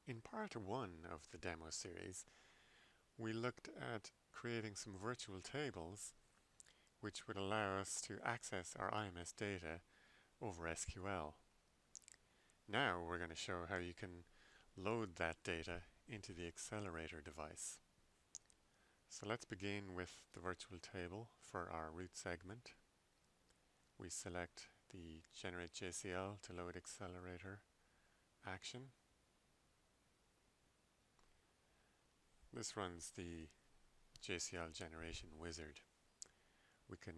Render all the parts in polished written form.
In part 1 of the demo series, we looked at creating some virtual tables which would allow us to access our IMS data over SQL. Now we're going to show how you can load that data into the Accelerator device. So let's begin with the virtual table for our root segment. We select the Generate JCL to load Accelerator action. This runs the JCL generation wizard. We can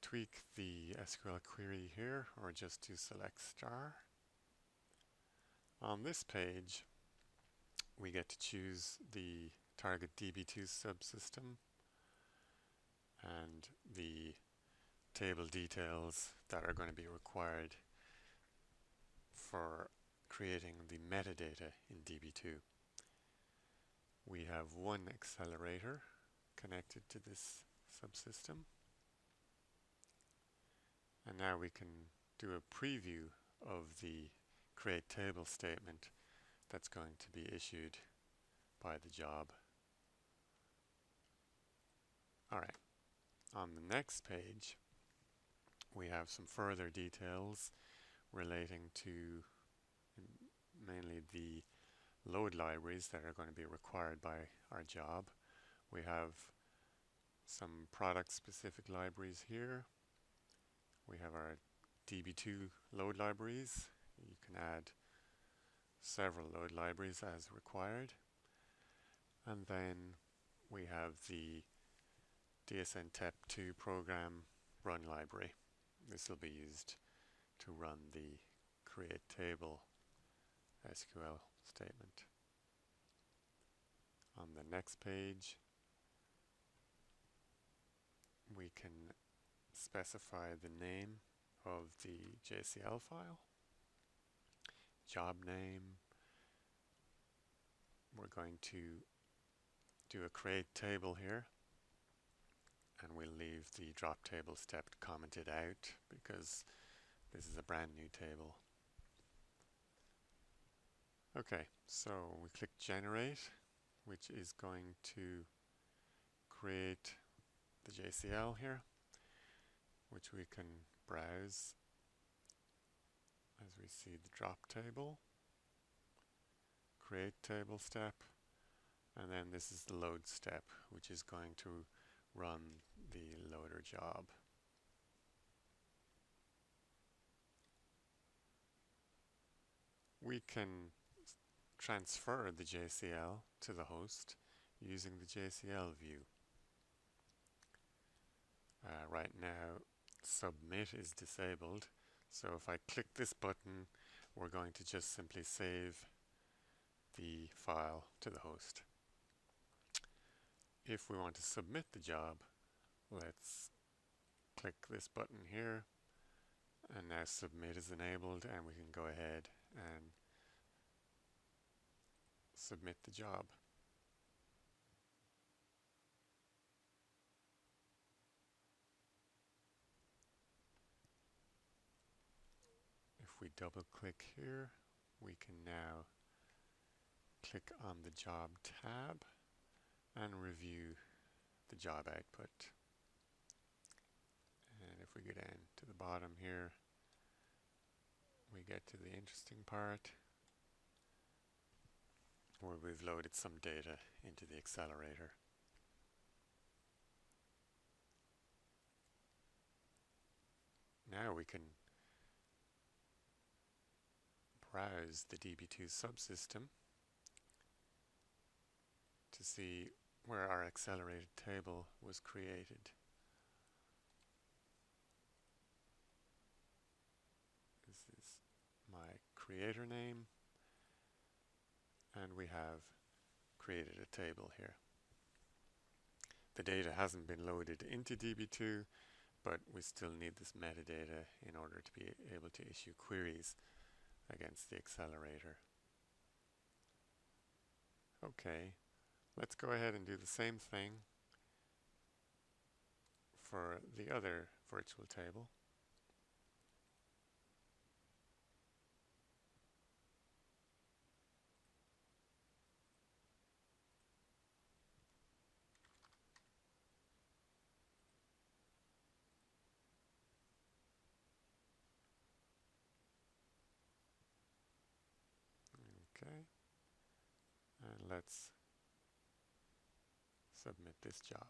tweak the SQL query here or just to select star. On this page, we get to choose the target DB2 subsystem and the table details that are going to be required for creating the metadata in DB2. We have one accelerator connected to this subsystem, and now we can do a preview of the create table statement that's going to be issued by the job. Alright, on the next page we have some further details relating to mainly the load libraries that are going to be required by our job. We have some product specific libraries here. We have our DB2 load libraries. You can add several load libraries as required. And then we have the DSN-TEP2 program run library. This will be used to run the create table SQL statement. On the next page, we can specify the name of the JCL file, job name. We're going to do a create table here, and we'll leave the drop table step commented out because this is a brand new table. Okay, so we click generate, which is going to create the JCL here, which we can browse as we see the drop table, create table step, and then this is the load step, which is going to run the loader job. We can transfer the JCL to the host using the JCL view. Right now, submit is disabled, so if I click this button, we're going to just simply save the file to the host. If we want to submit the job, let's click this button here, and now submit is enabled, and we can go ahead and submit the job. If we double click here, we can now click on the job tab and review the job output. And if we go down to the bottom here, we get to the interesting part where we've loaded some data into the accelerator. Now we can browse the DB2 subsystem to see where our accelerated table was created. This is my creator name, and we have created a table here. The data hasn't been loaded into DB2, but we still need this metadata in order to be able to issue queries against the accelerator. Okay, let's go ahead and do the same thing for the other virtual table. Okay, and let's submit this job.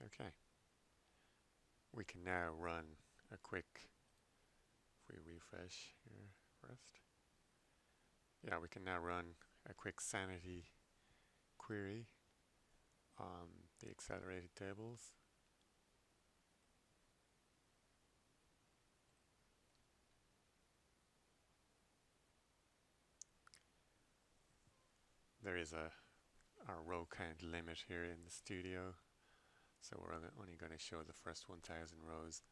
Okay, we can now run a quick, if we refresh here first, yeah, we can now run a quick sanity query on the accelerated tables. There is our row count limit here in the studio, so we're only going to show the first 1000 rows.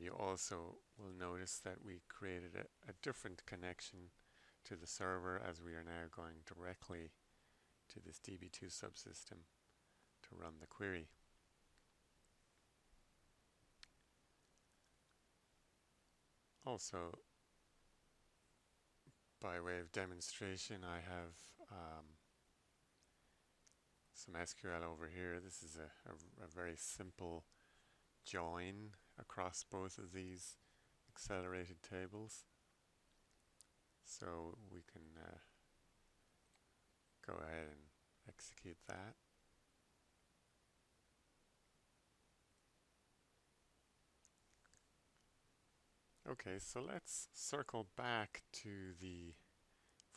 You also will notice that we created a different connection to the server, as we are now going directly to this DB2 subsystem to run the query. Also, by way of demonstration, I have some SQL over here. This is a very simple join across both of these accelerated tables. So we can go ahead and execute that. Okay, so let's circle back to the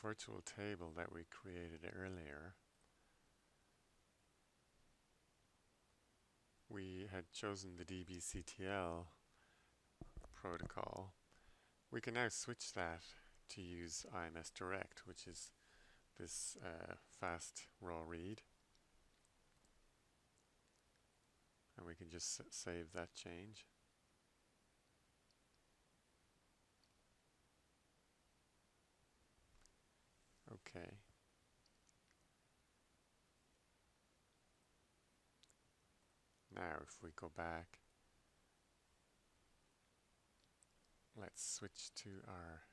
virtual table that we created earlier. We had chosen the DBCTL protocol. We can now switch that to use IMS Direct, which is this fast raw read. And we can just save that change. Okay. Now if we go back, let's switch to our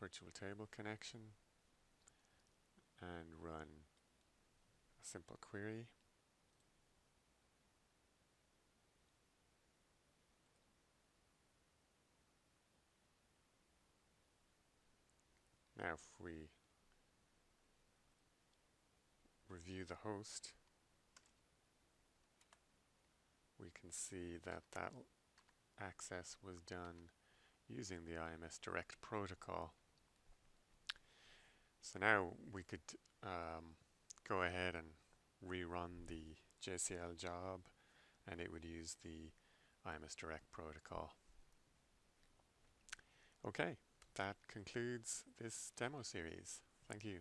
virtual table connection and run a simple query. Now if we review the host, we can see that that access was done using the IMS Direct protocol. So now we could go ahead and rerun the JCL job, and it would use the IMS Direct protocol. Okay, that concludes this demo series. Thank you.